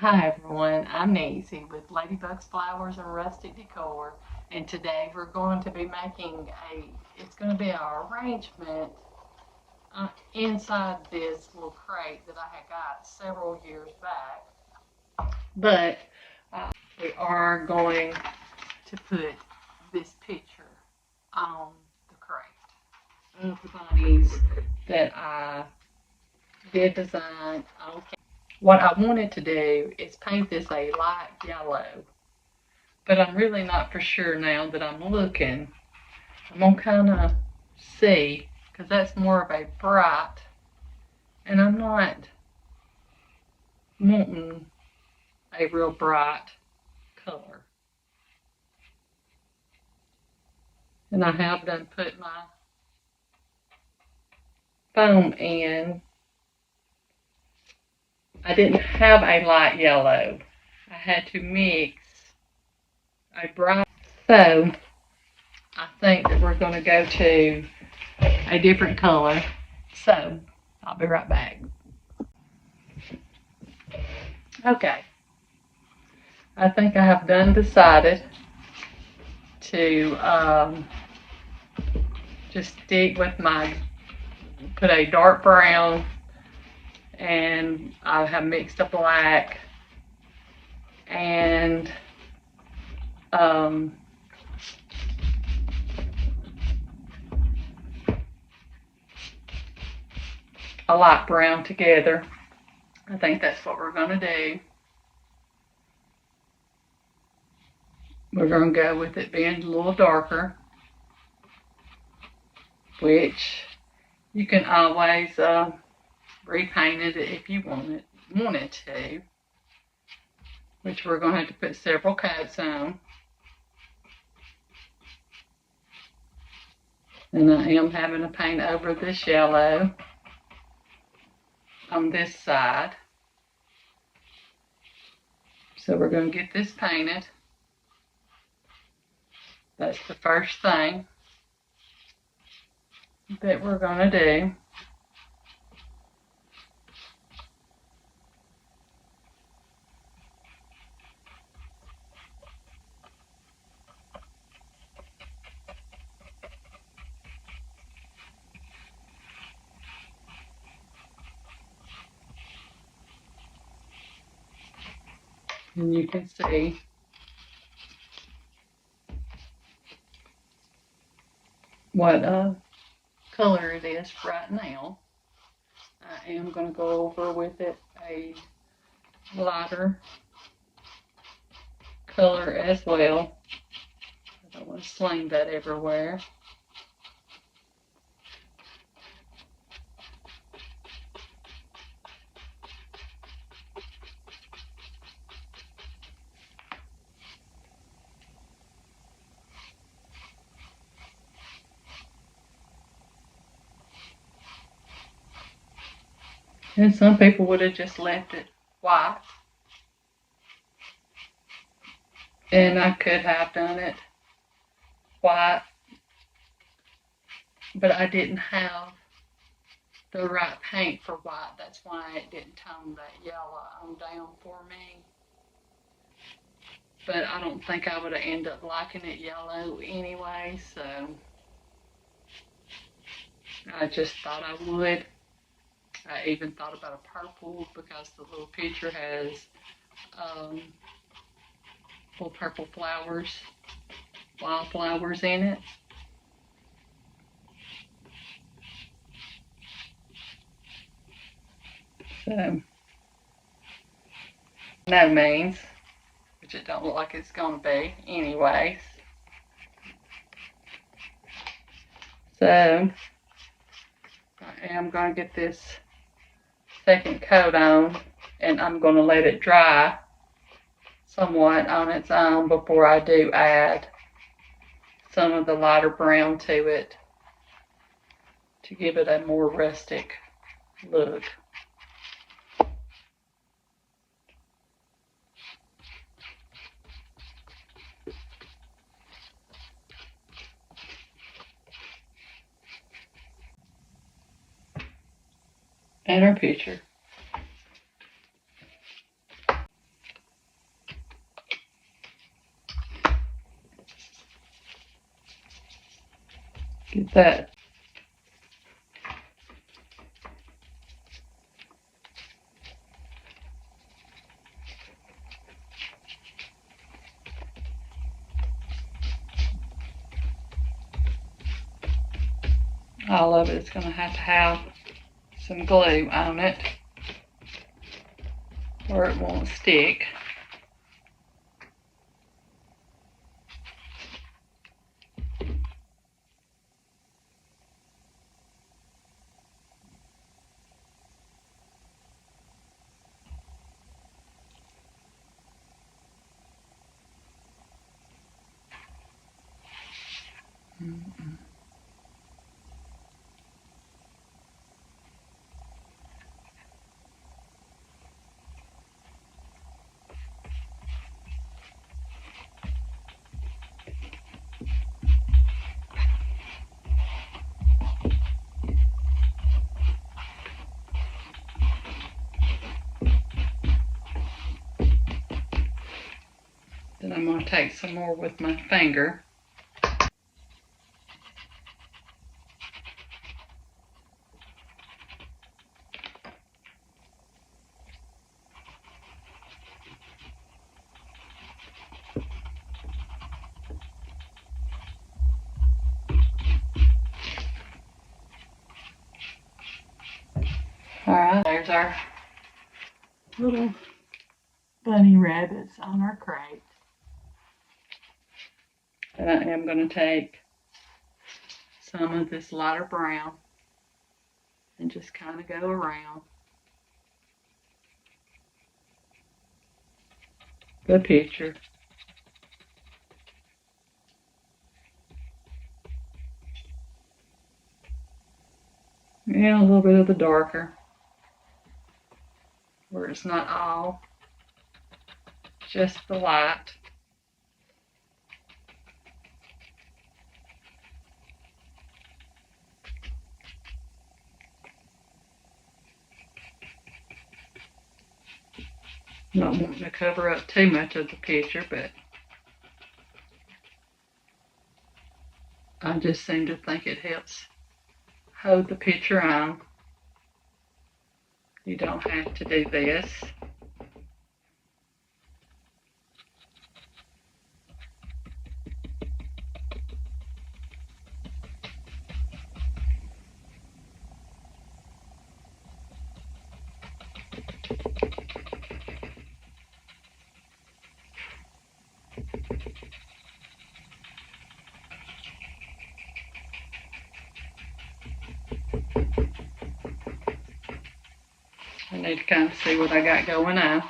Hi everyone, I'm Nancy with Ladybugs Flowers and Rustic Decor, and today we're going to be making it's going to be our arrangement inside this little crate that I had got several years back. But we are going to put this picture on the crate of the bunnies that I did design on. What I wanted to do is paint this a light yellow, but I'm really not for sure now that I'm looking. I'm gonna kind of see because that's more of a bright, and I'm not wanting a real bright color. And I have done put my foam in. I didn't have a light yellow. I had to mix a bright. So I think that we're going to go to a different color. So I'll be right back. Okay, I think I have done decided to just stick with put a dark brown, and I have mixed a black and um, a light brown together. I think that's what we're going to do. We're going to go with it being a little darker, which you can always repaint it if you wanted to, which we're going to have to put several coats on. And I am having to paint over this yellow on this side. So we're going to get this painted. That's the first thing that we're going to do. And you can see what color it is right now. I am going to go over with it a lighter color as well. I don't want to sling that everywhere. And some people would have just left it white. And I could have done it white, but I didn't have the right paint for white. That's why it didn't tone that yellow on down for me. But I don't think I would have ended up liking it yellow anyway, so I just thought I would. I even thought about a purple because the little picture has little purple flowers, wildflowers in it. So, no means, which it don't look like it's going to be anyways. So, I am going to get this second coat on, and I'm going to let it dry somewhat on its own before I do add some of the lighter brown to it to give it a more rustic look. And our picture. Get that. All of it's going to have some glue on it or it won't stick. Then I'm going to take some more with my finger. Alright, there's our little bunny rabbits on our crate. And I am going to take some of this lighter brown and just kind of go around the picture. And a little bit of the darker, where it's not all just the light. Not wanting to cover up too much of the picture, but I just seem to think it helps hold the picture on. You don't have to do this. I need to kind of see what I got going on.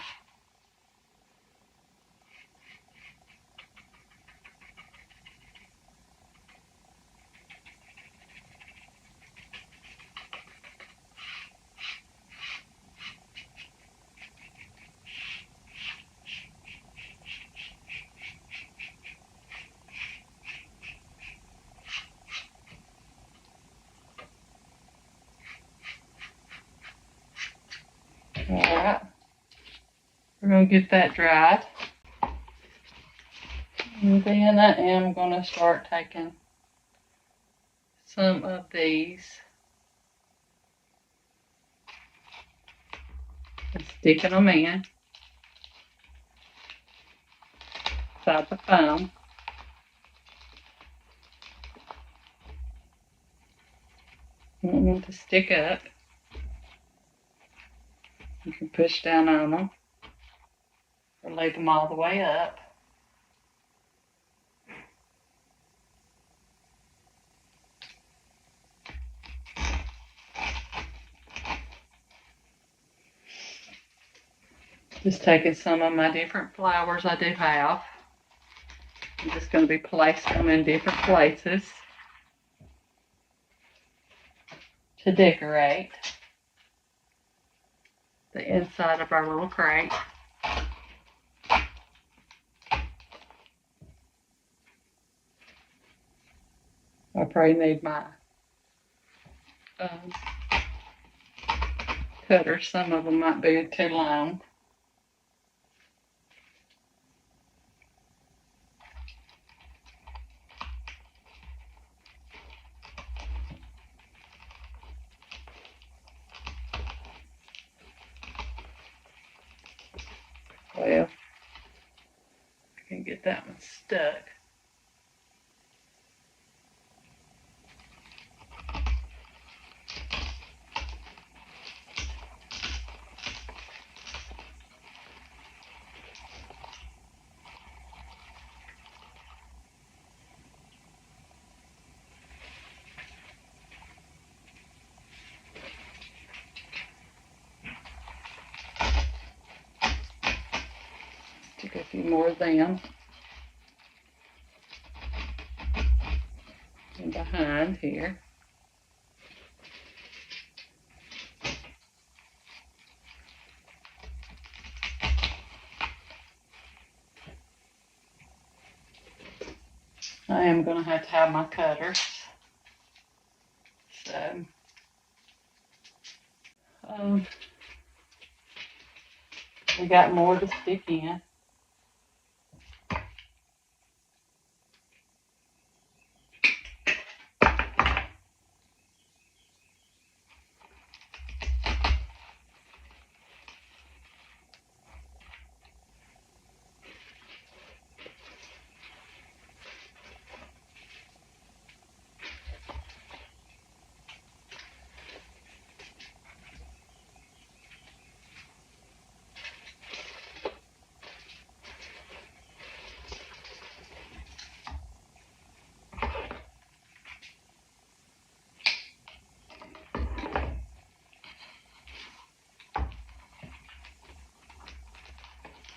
Alright, we're going to get that dried. And then I am going to start taking some of these and sticking them in inside the foam. You don't want to stick up. You can push down on them or leave them all the way up. Just taking some of my different flowers I do have. I'm just going to be placing them in different places to decorate the inside of our little crate. I probably need my cutter. Some of them might be too long. Well, I can get that one stuck. Stick a few more of them in behind here. I am going to have my cutters. So, we got more to stick in.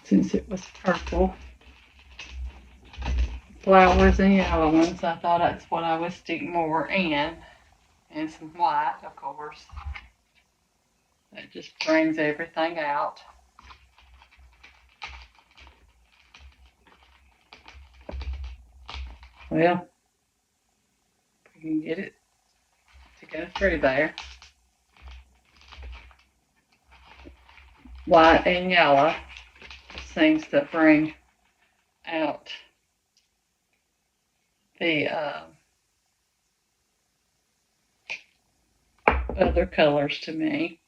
Since it was purple flowers and yellow ones, I thought that's what I would stick more in. And some white, of course. That just brings everything out. Well, we can get it to go through there. White and yellow seems to bring out the other colors to me.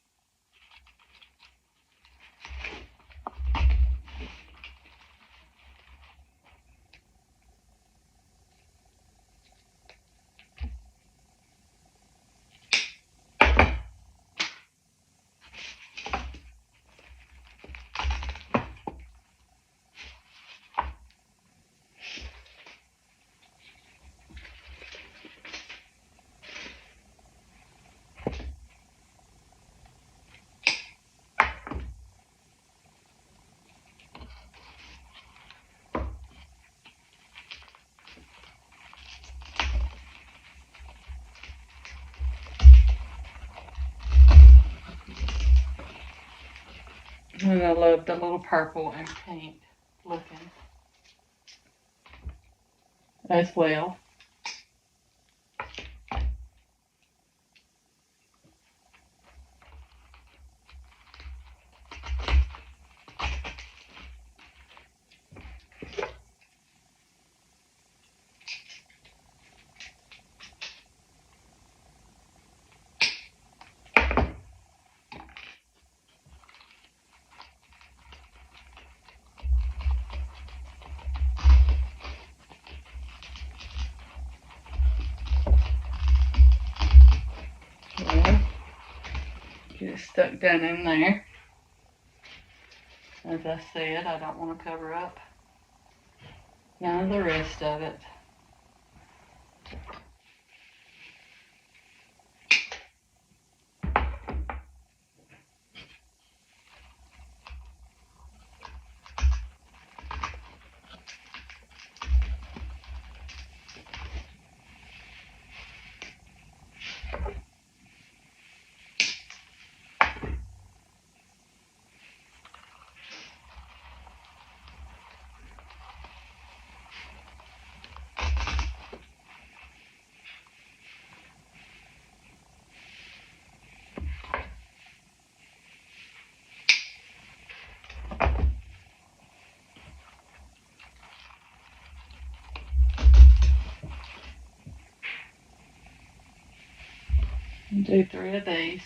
And I love the little purple and pink looking as well. Well, get it stuck down in there. As I said, I don't want to cover up none of the rest of it. Do 3 of these.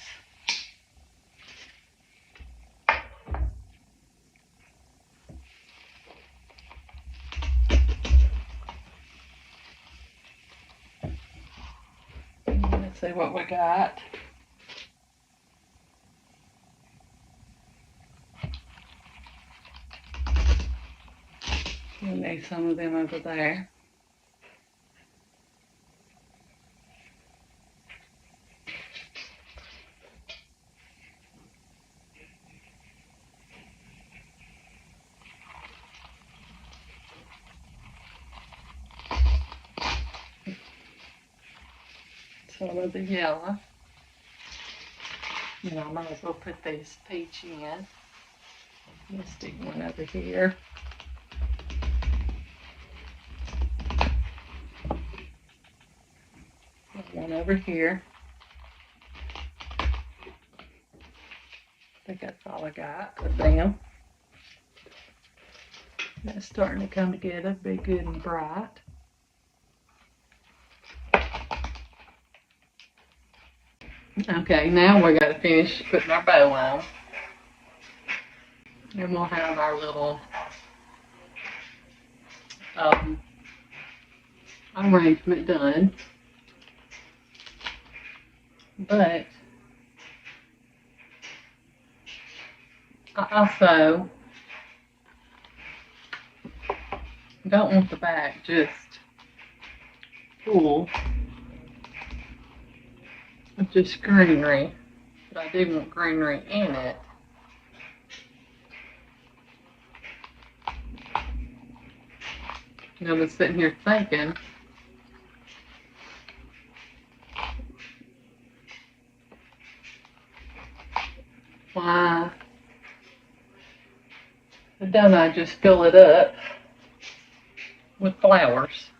Let's see what we got. We need some of them over there. Some of the yellow. And I might as well put this peach in. Let's stick one over here. One over here. I think that's all I got. Put them. That's starting to come together, be good and bright. Okay, now we got to finish putting our bow on. And we'll have our little arrangement done. But I also don't want the back just full of just greenery, but I do want greenery in it. And I was sitting here thinking, why don't I just fill it up with flowers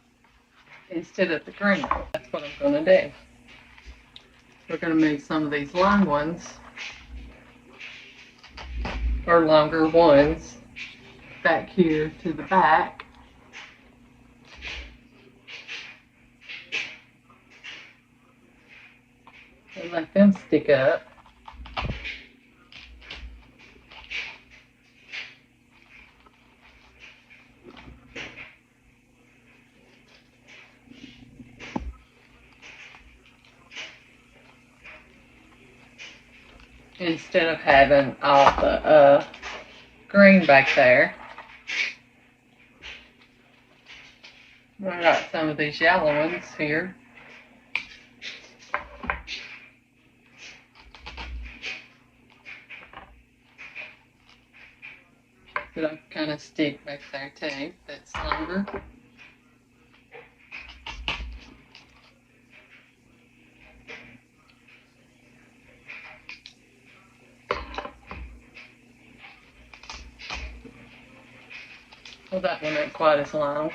instead of the greenery? That's what I'm going to do. We're going to move some of these long ones, or longer ones, back here to the back. And let them stick up. Instead of having all the green back there. I got some of these yellow ones here. That I kind of stick back there too, that's longer. Well, that one ain't quite as long.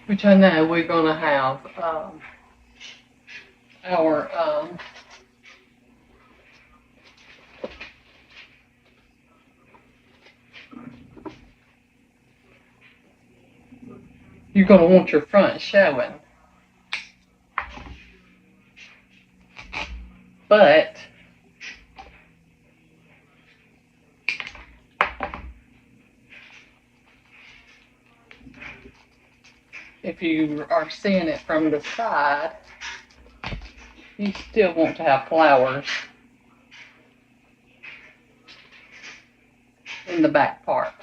Which I know we're going to have our you're going to want your front showing. But if you are seeing it from the side, you still want to have flowers in the back part.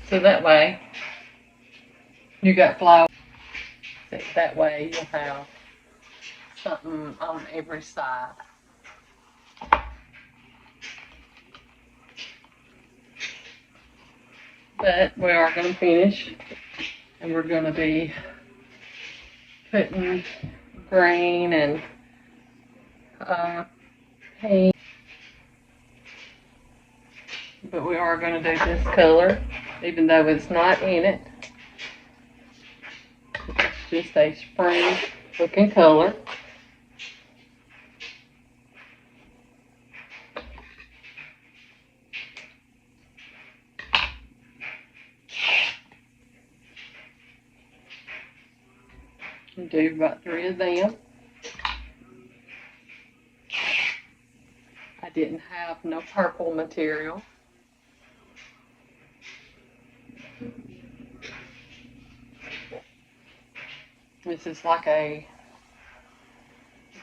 So that way you got flour. That way you'll have something on every side. But we are going to finish, and we're going to be putting green and pink. But we are going to do this color, even though it's not in it. It's just a spring looking color. Do about 3 of them. I didn't have no purple material. This is like a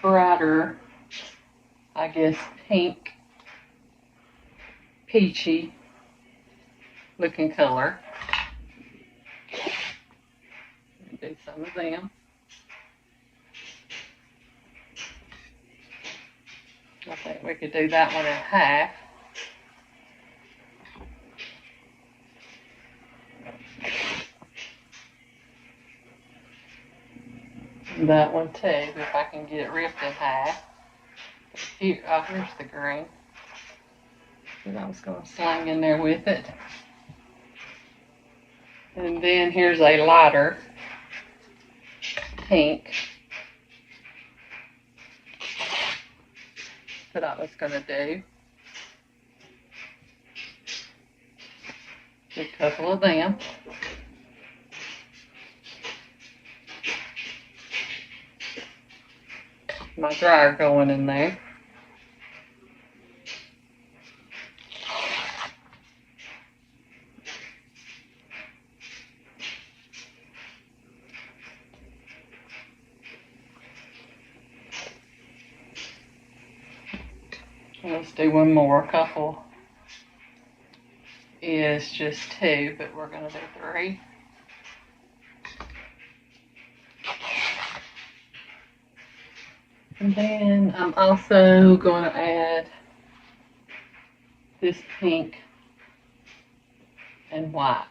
brighter, I guess, pink, peachy looking color. Do some of them. I think we could do that one in half. And that one too, if I can get it ripped in half. Here, oh, here's the green that I was going to sling in there with it. And then here's a lighter pink that I was going to do. A couple of them. My dryer going in there. Let's do one more. A couple is just 2, but we're going to do 3. And then I'm also going to add this pink and white.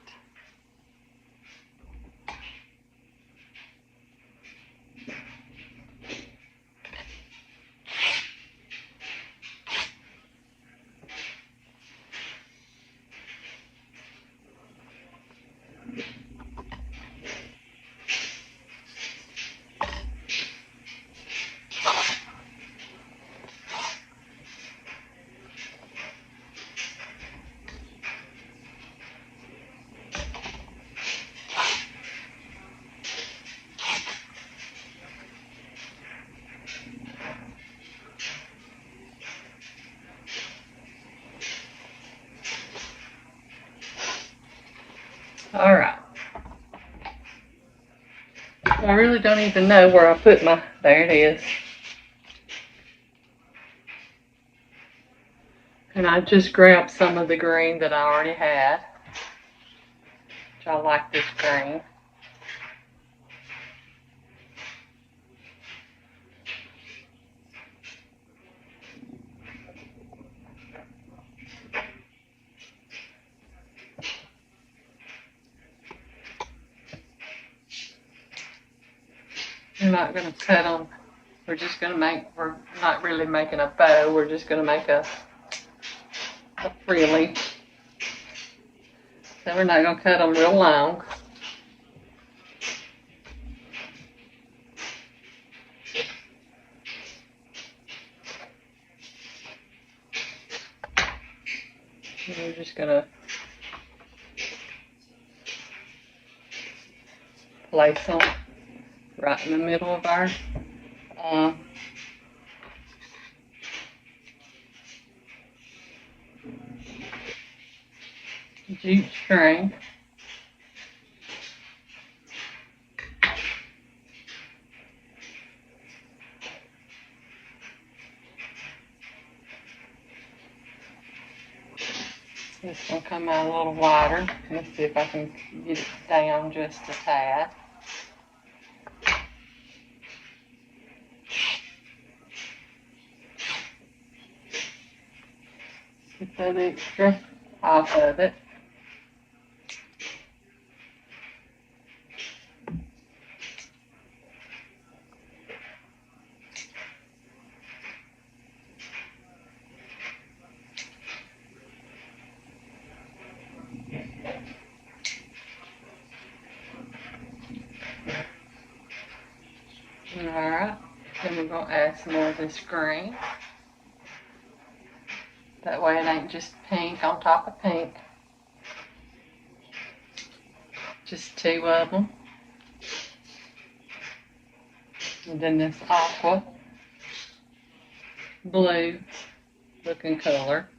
All right. I really don't even know where I put my, there it is. And I just grabbed some of the green that I already had, which I like this green. We're not going to cut them. We're just going to make, we're not really making a bow. We're just going to make a frilly. So we're not going to cut them real long. And we're just going to place them right in the middle of our jute string. This one come out a little wider. Let's see if I can get it down just a tad. Get that extra off of it. Alright, then we're going to add some more of this green. That way it ain't just pink on top of pink. Just 2 of them. And then this aqua blue looking color.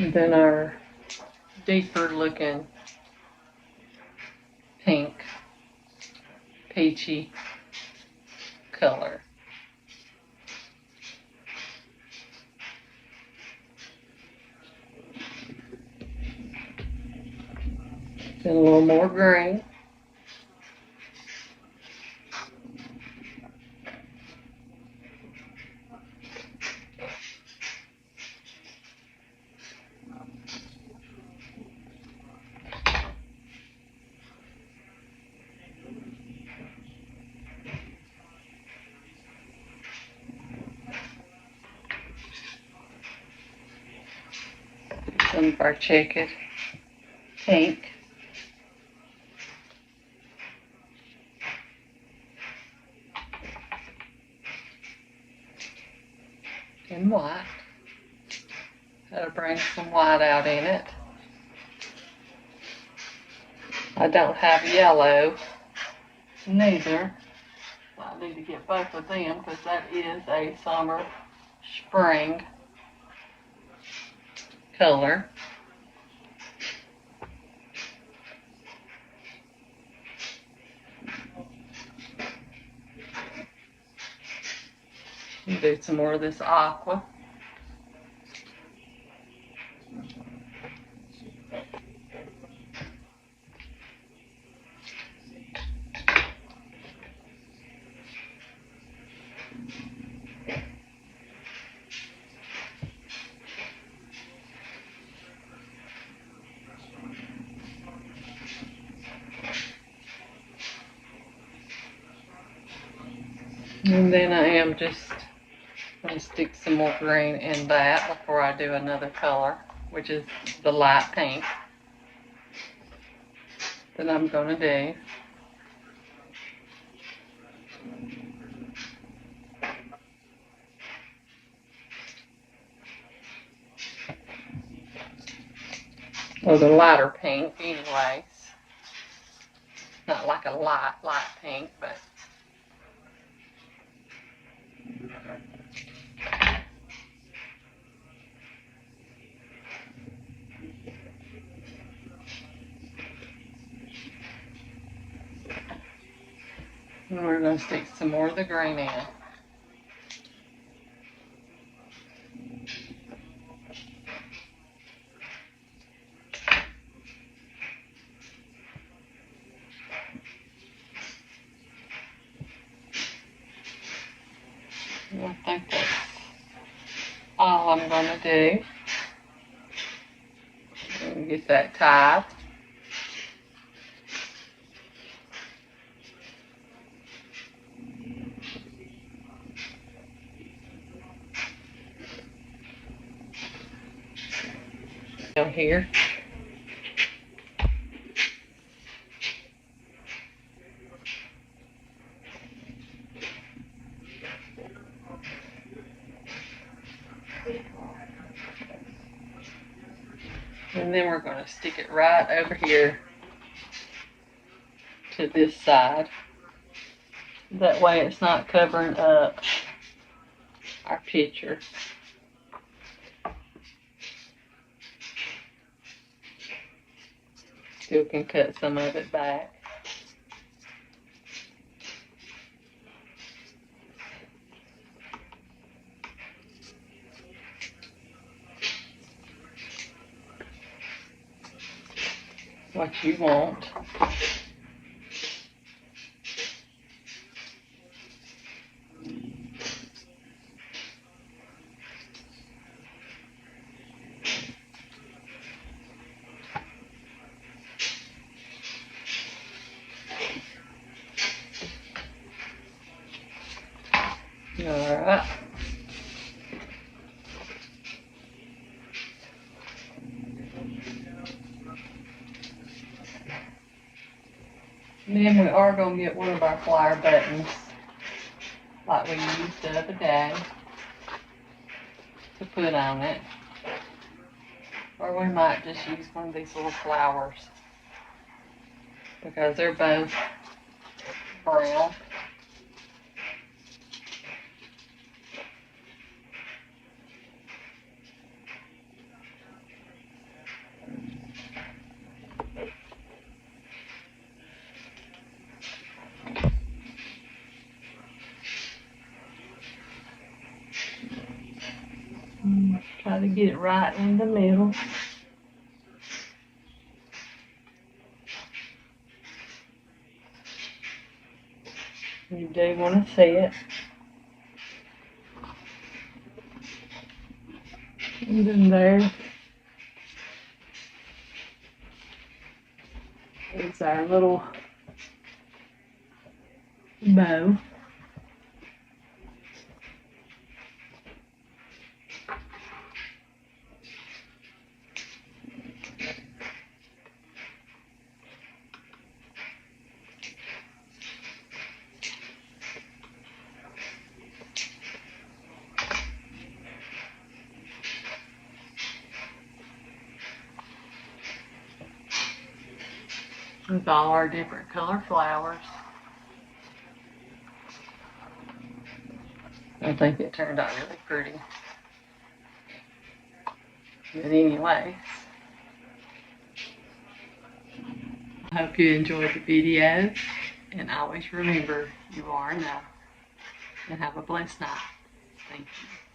And then our deeper looking pink, peachy color. Then a little more green. Some of our checkered pink. And white. That'll bring some white out in it. I don't have yellow, neither. I need to get both of them because that is a summer spring color. Do some more of this aqua. And then I am just going to stick some more green in that before I do another color, which is the light pink that I'm going to do. Or the lighter pink anyways. Not like a light pink, but and we're going to stick some more of the green in. I think that's all I'm going to do. And get that tied. Down here. And then we're going to stick it right over here to this side. That way it's not covering up our picture. Still can cut some of it back. What you want. Alright. And then we are going to get one of our flower buttons like we used the other day to put on it. Or we might just use one of these little flowers because they're both brown. Try to get it right in the middle. You do want to see it. And then there is our little bow. With all our different color flowers. I think it turned out really pretty. But anyway, I hope you enjoyed the video, and always remember you are enough, and have a blessed night. Thank you.